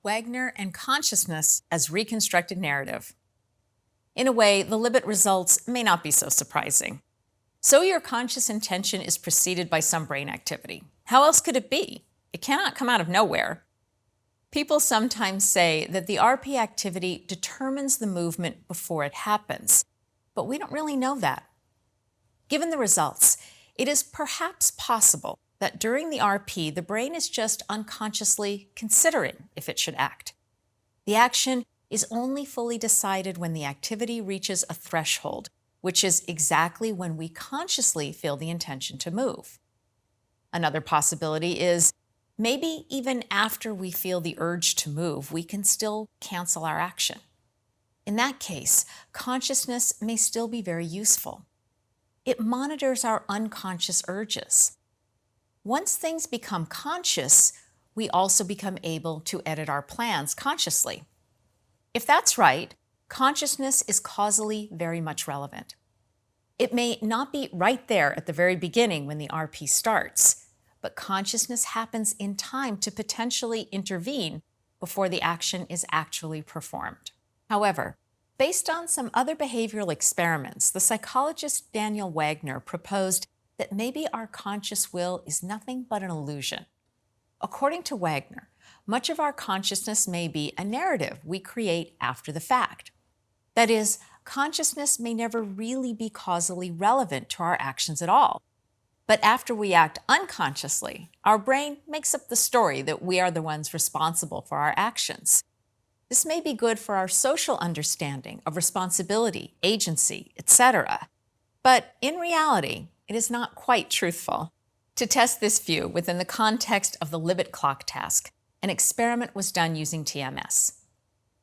Wegner and consciousness as reconstructed narrative. In a way, the Libet results may not be so surprising. So your conscious intention is preceded by some brain activity. How else could it be? It cannot come out of nowhere. People sometimes say that the RP activity determines the movement before it happens, but we don't really know that. Given the results, it is perhaps possible that during the RP, the brain is just unconsciously considering if it should act. The action is only fully decided when the activity reaches a threshold, which is exactly when we consciously feel the intention to move. Another possibility is maybe even after we feel the urge to move, we can still cancel our action. In that case, consciousness may still be very useful. It monitors our unconscious urges. Once things become conscious, we also become able to edit our plans consciously. If that's right, consciousness is causally very much relevant. It may not be right there at the very beginning when the RP starts, but consciousness happens in time to potentially intervene before the action is actually performed. However, based on some other behavioral experiments, the psychologist Daniel Wegner proposed that maybe our conscious will is nothing but an illusion. According to Wegner, much of our consciousness may be a narrative we create after the fact. That is, consciousness may never really be causally relevant to our actions at all. But after we act unconsciously, our brain makes up the story that we are the ones responsible for our actions. This may be good for our social understanding of responsibility, agency, etc. But in reality, it is not quite truthful. To test this view within the context of the Libet clock task, an experiment was done using TMS.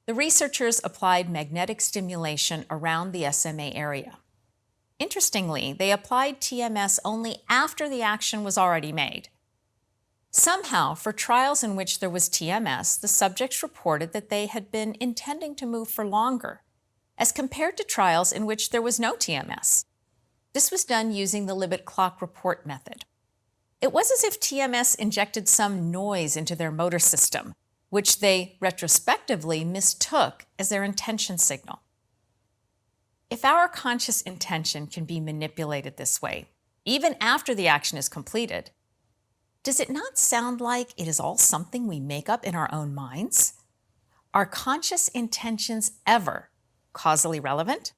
The researchers applied magnetic stimulation around the SMA area. Interestingly, they applied TMS only after the action was already made. Somehow, for trials in which there was TMS, the subjects reported that they had been intending to move for longer, as compared to trials in which there was no TMS. This was done using the Libet clock report method. It was as if TMS injected some noise into their motor system, which they retrospectively mistook as their intention signal. If our conscious intention can be manipulated this way, even after the action is completed, does it not sound like it is all something we make up in our own minds? Are conscious intentions ever causally relevant?